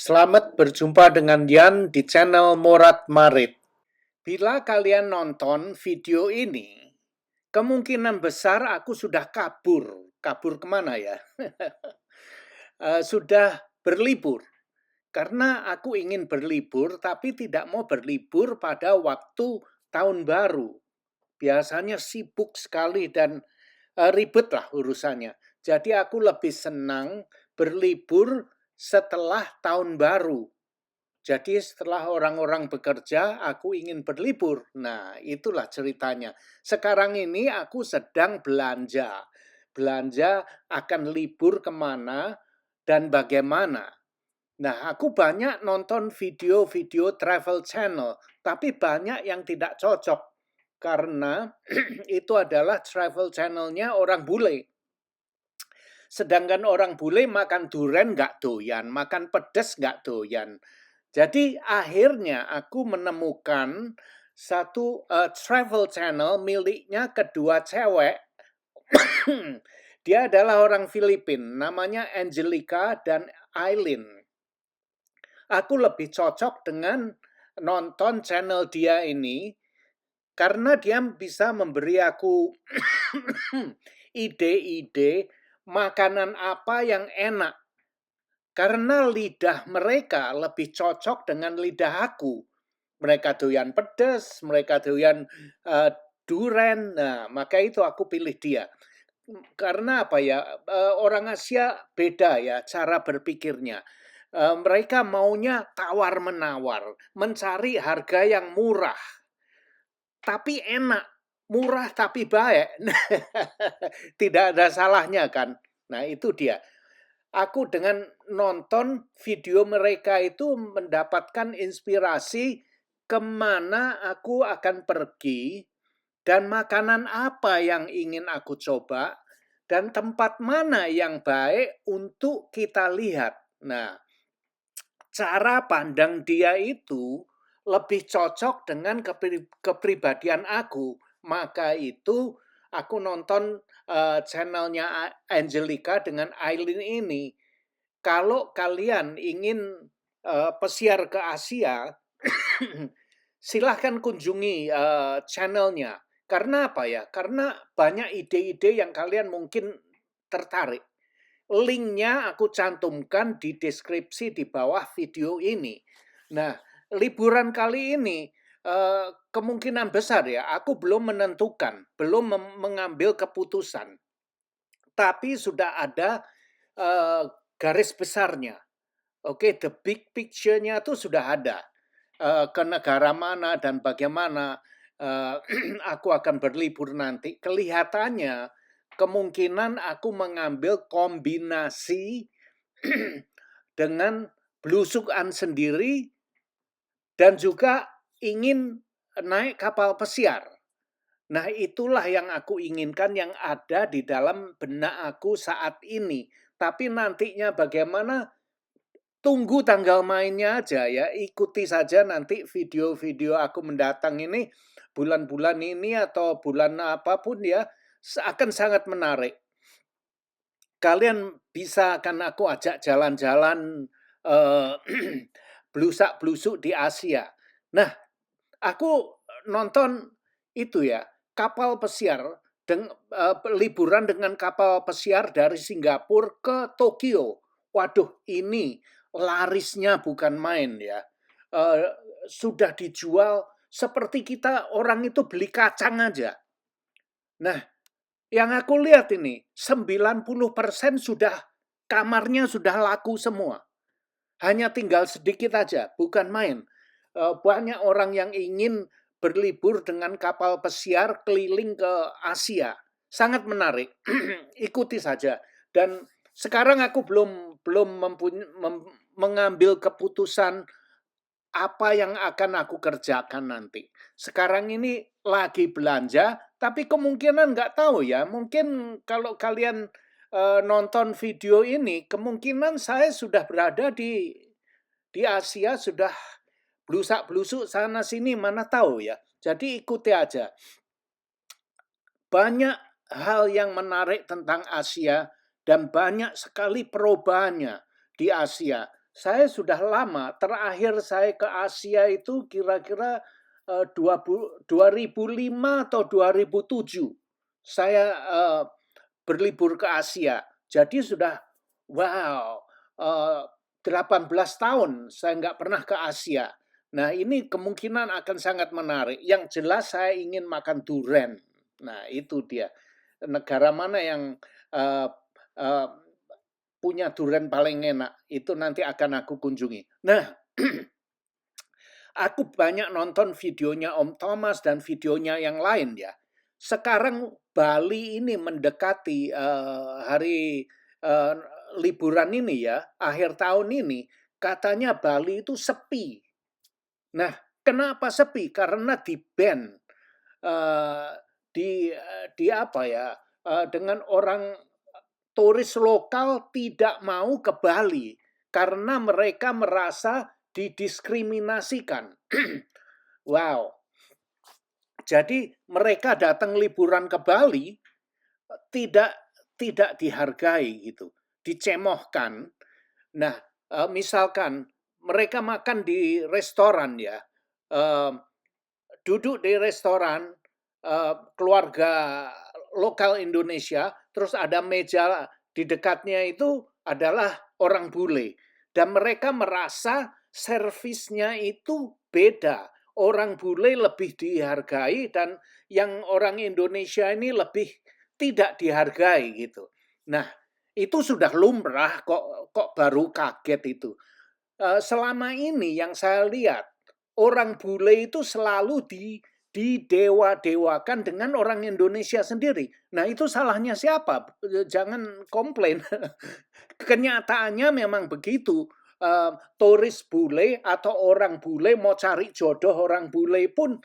Selamat berjumpa dengan Yan di channel Morat Marit. Bila kalian nonton video ini, kemungkinan besar aku sudah kabur. Kabur kemana ya? Sudah berlibur. Karena aku ingin berlibur, tapi tidak mau berlibur pada waktu tahun baru. Biasanya sibuk sekali dan ribet lah urusannya. Jadi aku lebih senang berlibur setelah tahun baru. Jadi setelah orang-orang bekerja, aku ingin berlibur. Nah, itulah ceritanya. Sekarang ini aku sedang belanja. Belanja akan libur kemana dan bagaimana. Nah, aku banyak nonton video-video travel channel, tapi banyak yang tidak cocok. Karena itu adalah travel channelnya orang bule. Sedangkan orang bule makan durian nggak doyan, makan pedas nggak doyan. Jadi akhirnya aku menemukan satu travel channel miliknya kedua cewek. Dia adalah orang Filipina, namanya Angelica dan Aileen. Aku lebih cocok dengan nonton channel dia ini karena dia bisa memberi aku ide-ide makanan apa yang enak. Karena lidah mereka lebih cocok dengan lidah aku. Mereka doyan pedas, mereka doyan duren. Nah, maka itu aku pilih dia. Karena apa ya? Orang Asia beda ya cara berpikirnya. Mereka maunya tawar-menawar, mencari harga yang murah, tapi enak. Murah tapi baik. Tidak ada salahnya kan? Nah, itu dia. Aku dengan nonton video mereka itu mendapatkan inspirasi kemana aku akan pergi dan makanan apa yang ingin aku coba dan tempat mana yang baik untuk kita lihat. Nah, cara pandang dia itu lebih cocok dengan kepribadian aku. Maka itu aku nonton channelnya Angelica dengan Aileen ini. Kalau kalian ingin pesiar ke Asia, silahkan kunjungi channelnya. Karena apa ya? Karena banyak ide-ide yang kalian mungkin tertarik. Linknya aku cantumkan di deskripsi di bawah video ini. Nah, liburan kali ini kemungkinan besar ya, aku belum menentukan, belum mengambil keputusan. Tapi sudah ada garis besarnya. Oke, the big picture-nya itu sudah ada. Ke negara mana dan bagaimana aku akan berlibur nanti. Kelihatannya kemungkinan aku mengambil kombinasi dengan belusukan sendiri dan juga ingin naik kapal pesiar. Nah, itulah yang aku inginkan yang ada di dalam benak aku saat ini. Tapi nantinya bagaimana, tunggu tanggal mainnya aja ya. Ikuti saja nanti video-video aku mendatang ini, bulan-bulan ini atau bulan apapun ya, akan sangat menarik. Kalian bisa akan aku ajak jalan-jalan blusak-blusuk di Asia. Nah, aku nonton itu ya, kapal pesiar, liburan dengan kapal pesiar dari Singapura ke Tokyo. Waduh, ini larisnya bukan main ya. Sudah dijual seperti kita orang itu beli kacang aja. Nah, yang aku lihat ini 90% sudah kamarnya sudah laku semua. Hanya tinggal sedikit aja, bukan main. Banyak orang yang ingin berlibur dengan kapal pesiar keliling ke Asia. Sangat menarik. Ikuti saja. Dan sekarang aku belum mengambil keputusan apa yang akan aku kerjakan nanti. Sekarang ini lagi belanja, tapi kemungkinan nggak tahu ya. Mungkin kalau kalian nonton video ini, kemungkinan saya sudah berada di Asia, sudah blusak-blusuk sana sini, mana tahu ya. Jadi ikuti aja. Banyak hal yang menarik tentang Asia dan banyak sekali perubahannya di Asia. Saya sudah lama, terakhir saya ke Asia itu kira-kira 2005 atau 2007. Saya berlibur ke Asia. Jadi sudah, wow, 18 tahun saya nggak pernah ke Asia. Nah, ini kemungkinan akan sangat menarik. Yang jelas saya ingin makan durian. Nah, itu dia. Negara mana yang uh, uh, punya durian paling enak, itu nanti akan aku kunjungi. Nah, aku banyak nonton videonya Om Thomas dan videonya yang lain ya. Sekarang Bali ini mendekati hari uh, liburan ini ya, akhir tahun ini, katanya Bali itu sepi. Nah, kenapa sepi? Karena di-ban uh, di apa ya? Dengan orang turis lokal tidak mau ke Bali karena mereka merasa didiskriminasikan. Wow. Jadi mereka datang liburan ke Bali tidak tidak dihargai gitu, dicemohkan. Nah, misalkan mereka makan di restoran ya, duduk di restoran keluarga lokal Indonesia, terus ada meja di dekatnya itu adalah orang bule. Dan mereka merasa servisnya itu beda. Orang bule lebih dihargai dan yang orang Indonesia ini lebih tidak dihargai gitu. Nah, itu sudah lumrah kok baru kaget itu. Selama ini yang saya lihat orang bule itu selalu didewa-dewakan dengan orang Indonesia sendiri. Nah, itu salahnya siapa? Jangan komplain. Kenyataannya memang begitu. Turis bule atau orang bule mau cari jodoh orang bule pun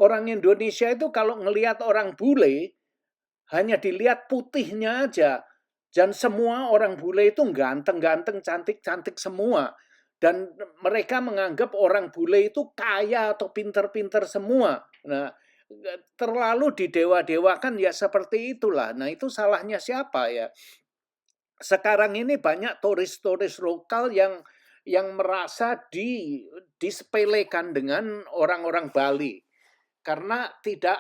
orang Indonesia itu kalau ngelihat orang bule hanya dilihat putihnya aja. Dan semua orang bule itu ganteng-ganteng, cantik-cantik semua. Dan mereka menganggap orang bule itu kaya atau pinter-pinter semua. Nah, terlalu didewa-dewakan ya seperti itulah. Nah, itu salahnya siapa ya? Sekarang ini banyak turis-turis lokal yang merasa disepelekan dengan orang-orang Bali karena tidak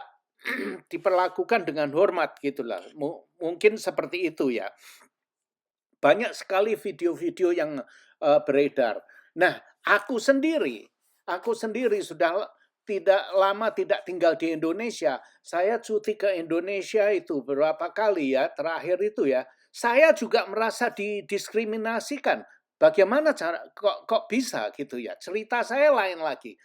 diperlakukan dengan hormat gitulah. Mungkin seperti itu ya. Banyak sekali video-video yang beredar. Nah, aku sendiri sudah tidak lama tidak tinggal di Indonesia. Saya cuti ke Indonesia itu beberapa kali ya, terakhir itu ya. Saya juga merasa didiskriminasikan. Bagaimana cara kok bisa gitu ya? Cerita saya lain lagi.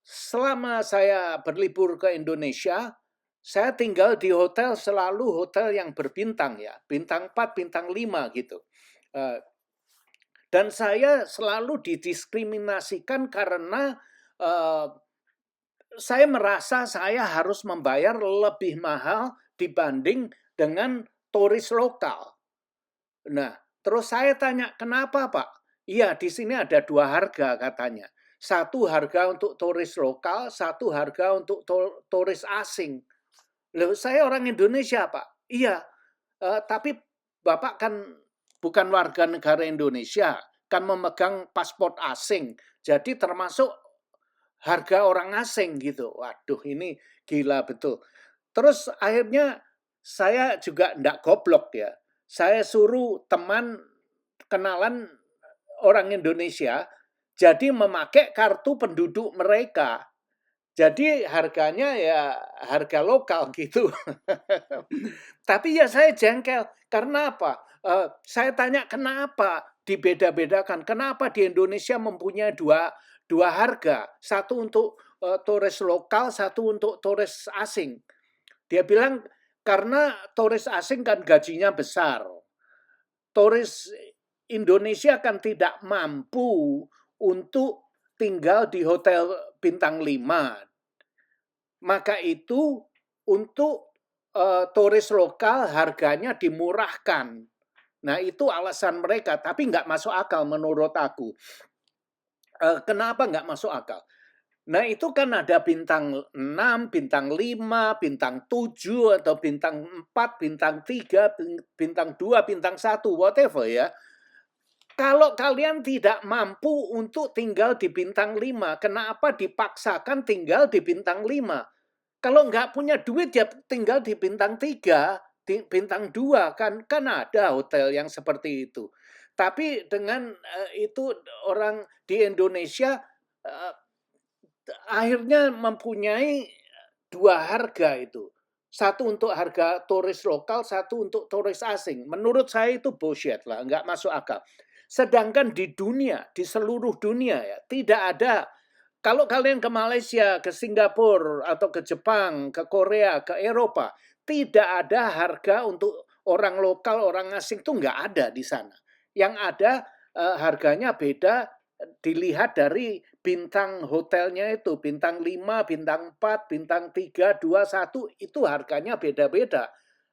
Selama saya berlibur ke Indonesia, saya tinggal di hotel selalu hotel yang berbintang ya, bintang 4, bintang 5 gitu. Dan saya selalu didiskriminasikan karena saya merasa saya harus membayar lebih mahal dibanding dengan turis lokal. Nah, terus saya tanya, kenapa Pak? Iya, di sini ada dua harga katanya. Satu harga untuk turis lokal, satu harga untuk turis asing. Loh, saya orang Indonesia Pak. Iya, tapi Bapak kan bukan warga negara Indonesia, kan memegang paspor asing. Jadi termasuk harga orang asing gitu. Waduh, ini gila betul. Terus akhirnya saya juga enggak goblok ya. Saya suruh teman kenalan orang Indonesia jadi memakai kartu penduduk mereka. Jadi harganya ya harga lokal gitu. Tapi ya saya jengkel. Karena apa? Saya tanya kenapa dibeda-bedakan? Kenapa di Indonesia mempunyai dua harga? Satu untuk turis lokal, satu untuk turis asing. Dia bilang karena turis asing kan gajinya besar. Turis Indonesia kan tidak mampu untuk tinggal di hotel bintang 5. Maka itu untuk turis lokal harganya dimurahkan. Nah, itu alasan mereka, tapi nggak masuk akal menurut aku. Kenapa nggak masuk akal? Nah, itu kan ada bintang 6, bintang 5, bintang 7, atau bintang 4, bintang 3, bintang 2, bintang 1, whatever ya. Kalau kalian tidak mampu untuk tinggal di bintang 5, kenapa dipaksakan tinggal di bintang 5? Kalau nggak punya duit ya tinggal di bintang 3, di bintang 2, kan ada hotel yang seperti itu. Tapi dengan itu orang di Indonesia akhirnya mempunyai dua harga itu. Satu untuk harga turis lokal, satu untuk turis asing. Menurut saya itu bullshit lah, nggak masuk akal. Sedangkan di dunia, di seluruh dunia ya, tidak ada. Kalau kalian ke Malaysia, ke Singapura, atau ke Jepang, ke Korea, ke Eropa, tidak ada harga untuk orang lokal, orang asing itu nggak ada di sana. Yang ada harganya beda, dilihat dari bintang hotelnya itu, bintang 5, bintang 4, bintang 3, 2, 1, itu harganya beda-beda.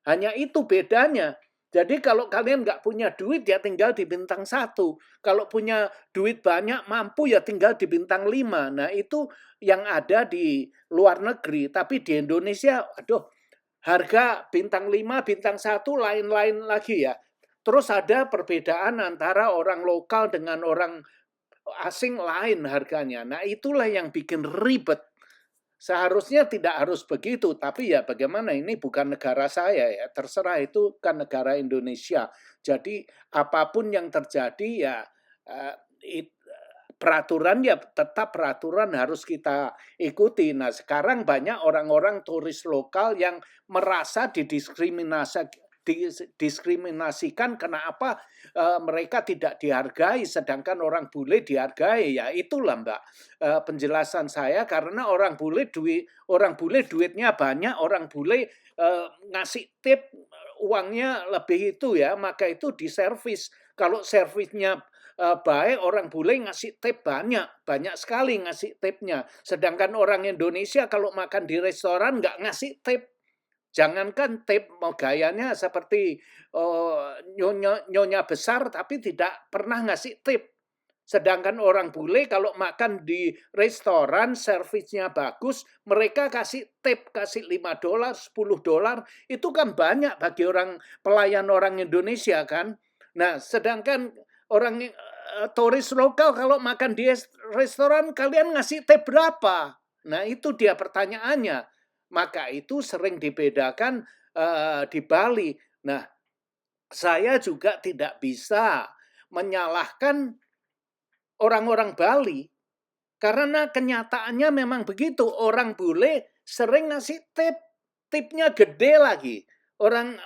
Hanya itu bedanya. Jadi kalau kalian nggak punya duit ya tinggal di bintang 1. Kalau punya duit banyak mampu ya tinggal di bintang 5. Nah itu yang ada di luar negeri. Tapi di Indonesia, aduh, harga bintang 5, bintang 1 lain-lain lagi ya. Terus ada perbedaan antara orang lokal dengan orang asing lain harganya. Nah itulah yang bikin ribet. Seharusnya tidak harus begitu, tapi ya bagaimana, ini bukan negara saya ya, terserah, itu kan negara Indonesia. Jadi apapun yang terjadi ya peraturan ya tetap peraturan harus kita ikuti. Nah sekarang banyak orang-orang turis lokal yang merasa didiskriminasikan kenapa mereka tidak dihargai sedangkan orang bule dihargai. Ya itulah Mbak penjelasan saya, karena orang bule duitnya banyak, orang bule ngasih tip uangnya lebih itu ya, maka itu diservis. Kalau servisnya baik, orang bule ngasih tip banyak sekali ngasih tipnya. Sedangkan orang Indonesia kalau makan di restoran nggak ngasih tip. Jangankan tip, mau gayanya seperti nyonya besar tapi tidak pernah ngasih tip. Sedangkan orang bule kalau makan di restoran servisnya bagus, mereka kasih tip, kasih $5, $10. Itu kan banyak bagi pelayan orang Indonesia kan. Nah, sedangkan orang turis lokal kalau makan di restoran, kalian ngasih tip berapa? Nah, itu dia pertanyaannya. Maka itu sering dibedakan di Bali. Nah, saya juga tidak bisa menyalahkan orang-orang Bali, karena kenyataannya memang begitu. Orang bule sering ngasih tip, tipnya gede lagi. Orang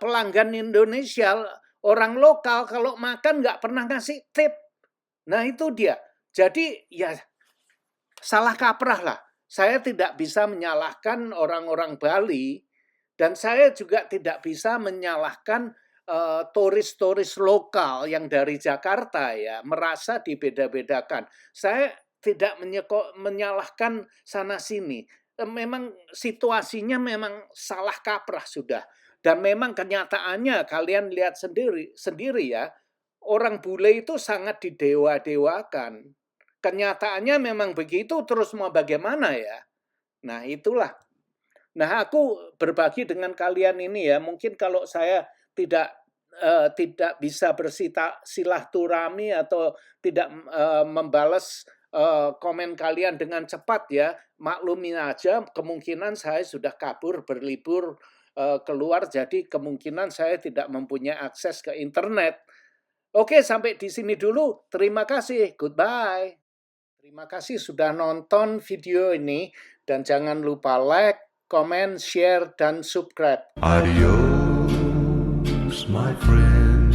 pelanggan Indonesia, orang lokal kalau makan nggak pernah ngasih tip. Nah itu dia. Jadi ya salah kaprah lah. Saya tidak bisa menyalahkan orang-orang Bali, dan saya juga tidak bisa menyalahkan turis-turis lokal yang dari Jakarta ya, merasa dibeda-bedakan. Saya tidak menyalahkan sana sini. Memang situasinya memang salah kaprah sudah. Dan memang kenyataannya kalian lihat sendiri ya, orang bule itu sangat didewa-dewakan. Kenyataannya memang begitu, terus mau bagaimana ya? Nah itulah. Nah aku berbagi dengan kalian ini ya, mungkin kalau saya tidak bisa bersilaturahmi atau tidak membalas komen kalian dengan cepat ya, maklumin aja, kemungkinan saya sudah kabur berlibur keluar, jadi kemungkinan saya tidak mempunyai akses ke internet. Oke, sampai di sini dulu. Terima kasih. Goodbye. Terima kasih sudah nonton video ini, dan jangan lupa like, comment, share, dan subscribe. Adios, my friend.